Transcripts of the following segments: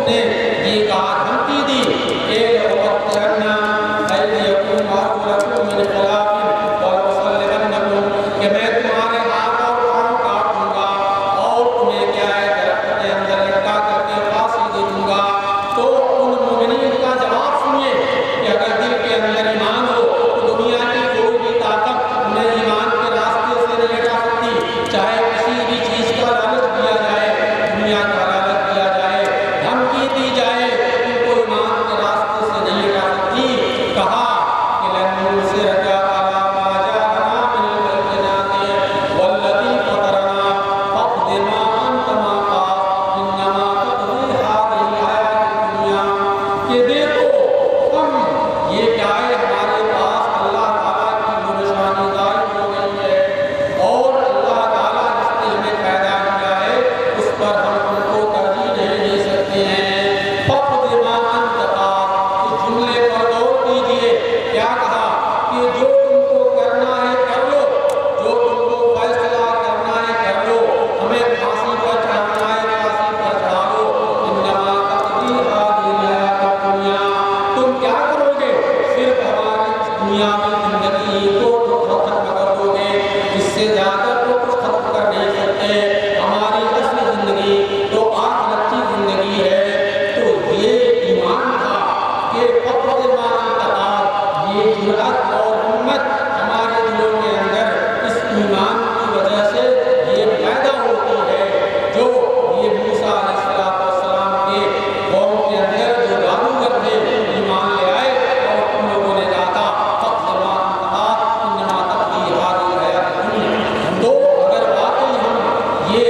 نے یہ کہا دھمکی دی کہ لَأُقَطِّعَنَّ أَيْدِيَكُمْ وَأَرْجُلَكُم مِّنْ خِلَافٍ وَلَأُصَلِّبَنَّكُمْ، کہ میں تمہارے ہاتھ اور پاؤں کاٹ دوں گا اور تمہیں کیا ہے درخت کے اندر لٹکا کر کے پھانسی دے دوں گا۔ تو ان مومنین کا جواب سنیے کہ اگر دل کے اندر ایمان ہو تو دنیا کی کوئی بھی طاقت انہیں ایمان کے راستے سے نہیں ہٹا سکتی، چاہے کسی بھی چیز کا لالچ دیا جائے، دنیا کا لالچ دیا جائے، دھمکی دی جائے، ان کو ایمان کے راستے سے نہیں ہٹا سکتی۔ کہا کہ لَن نُّصِرَكَ عَلَىٰ مَا جَاءَنَا مِنَ الْبَيِّنَاتِ وَالَّذِي فَطَرَنَا فَاقْضِ مَا أَنتَ قَاضٍ إِنَّمَا تَقْضِي هَٰذِهِ الْحَيَاةُ الدُّنْيَا، کہ دیکھو ہم یہ کیا ہے ہمارے پاس اللہ تعالیٰ کی وہ نشانی ظاہر ہو گئی ہے اور اللہ تعالیٰ جس نے ہمیں پیدا کیا ہے اس پر ہم ان کو ترجیح نہیں دے سکتے ہیں۔ فَاقْضِ مَا أَنتَ قَاضٍ، اس جملے پر غور کیجیے، کیا کہا کہ جو تم کو کرنا ہے کر لو، جو تم کو فیصلہ کرنا ہے کر لو، ہمیں پھانسی پر چڑھانا ہے پھانسی پر چڑھا لو، انما تقضی هذه الحیاۃ الدنیا، تم کیا کرو گے؟ صرف ہماری دنیاوی زندگی کو ختم کر دو گے، اس سے زیادہ تو کچھ ختم کر نہیں سکتے۔ ہماری اصل زندگی تو آخرت کی زندگی ہے۔ تو یہ ایمان تھا کہ فَاقْضِ مَا أَنتَ قَاضٍ، یہ جرأت اور ہمت ہمارے دلوں کے اندر اس ایمان کی وجہ سے یہ پیدا ہوتی ہے، جو یہ موسیٰ علیہ السلام کے قوم کے اندر جو جادوگر تھے ایمان لے آئے اور ان لوگوں نے کہا تھا فَاقْضِ مَا أَنتَ قَاضٍ إِنَّمَا تَقْضِي هَٰذِهِ الْحَيَاةُ الدُّنْيَا۔ تو اگر واقعی ہم یہ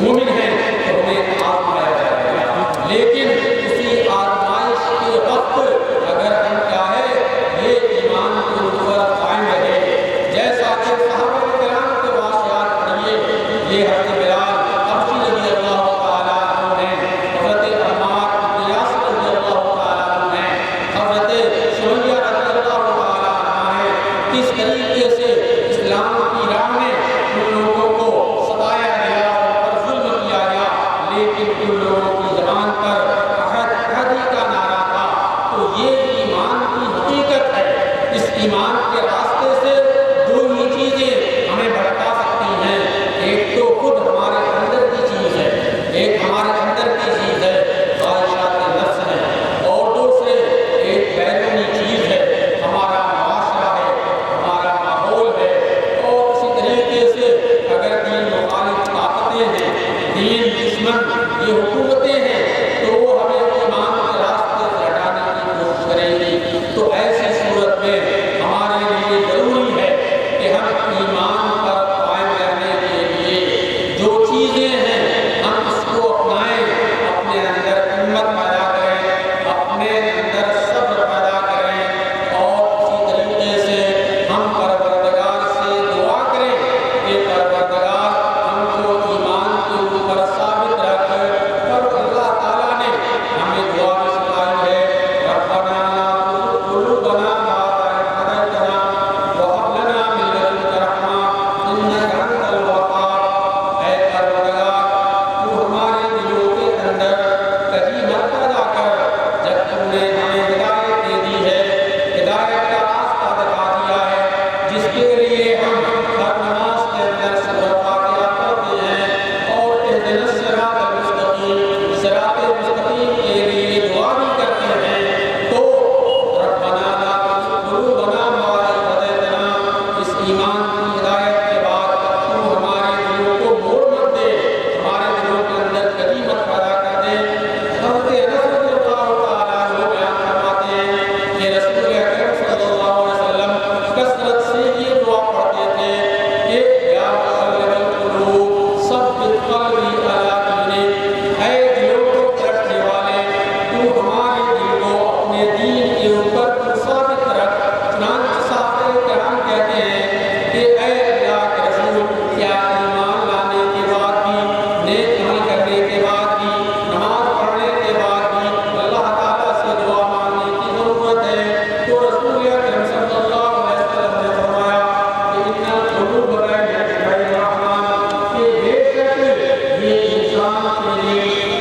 مومن ہیں تو ہمیں آزمایا جائے گا، لیکن اسی آزمائش کے وقت اگر ہم کیا ہے یہ ایمان کے اوپر قائم رہے، جیسا کہ صحابہ کرام کے واقعات پڑھیے، یہ حضرت بلال حبشی رضی اللہ تعالیٰ عنہ ہیں، حضرت عمار بن یاسر رضی اللہ تعالیٰ عنہ ہیں، حضرت سمیہ رضی اللہ تعالیٰ عنہ ہیں، کس طریقے سے اسلام کی راہ میں ان لوگوں کو ستایا گیا، ان پر ظلم کیا گیا، لیکن ان لوگوں کی زبان پر احدی کا نعرہ تھا۔ تو یہ ایمان کی حقیقت ہے۔ اس ایمان کے راستے سے دو ہی چیزیں ہمیں بھٹکا سکتی ہیں، ایک تو خود ہمارے اندر کی چیز ہے، ایک ہمارے اندر کی چیز ہے خواہشات نفس ہے، اور دوسرے ایک بیرونی چیز ہے ہمارا معاشرہ ہے، ہمارا ماحول ہے۔ اور اسی طریقے سے اگر دین مخالف طاقتیں ہیں، دین دشمن یہ حکومتیں ہیں تو وہ ہمیں ایمان کے راستے سے ہٹانے کی کوشش کریں گی۔ تو ایسی صورت میں ہمارے لیے ضروری ہے کہ ہم ایمان پر قائم رہنے کے لیے جو چیزیں ہیں ہم اس کو اپنائیں، اپنے اندر ہمت پیدا کریں، اپنے اندر صبر پیدا کریں، اور اسی طریقے سے ہم پروردگار سے دعا کریں کہ پروردگار ہم کو ایمان کے اوپر ثابت رکھ۔ اور اللہ تعالیٰ نے ہمیں دعا بھی سکھائی ہے، ربنا لا تزغ قلوبنا بعد إذ هديتنا وهب لنا من لدنك رحمة إنك أنت الوهاب، اے پروردگار تو ہمارے دلوں کے اندر کبھی مت پیدا کر جب تم نے ہمیں ہدایت دے دی ہے، ہدایت کا راستہ دکھا دیا ہے، جس کے لیے ہم ہر نماز کے اندر سورۃ فاتحہ پڑھتے ہیں، اور اہدنا الصراط المستقیم، صراط مستقیم کے لیے دعا بھی کرتے ہیں۔ تو ربنا لا تزغ قلوبنا بعد إذ هديتنا، اس ایمان کی ہدایت کے بعد تو ہمارے دلوں کو موڑ مت دے، ہمارے دلوں کے اندر کبھی مت پیدا کر دے۔ حضرت انس رضی اللہ تعالیٰ عنہ بیان فرماتے ہیں کہ رسول اکرم صلی اللہ علیہ وسلم کثرت سے یہ دعا پڑھتے تھے کہ یا مقلب القلوب ثبت قلبی علی دینک، اے دلوں کو پلٹنے والے تو ہمارے دل کو اپنے دین کے اوپر ثابت رکھ۔ چنانچہ صحابہ کرام کہتے ہیں کہ اے اللہ کے رسول، کیا ایمان لانے کے بعد بھی، نیک عمل کرنے کے بعد بھی، نماز پڑھنے کے بعد بھی اللہ تعالیٰ سے دعا مانگنے کی ضرورت ہے؟ تو رسول اکرم صلی اللہ علیہ وسلم نے فرمایا کہ ان القلوب بین یدی الرحمن، کہ بے شک یہ انسان کے لیے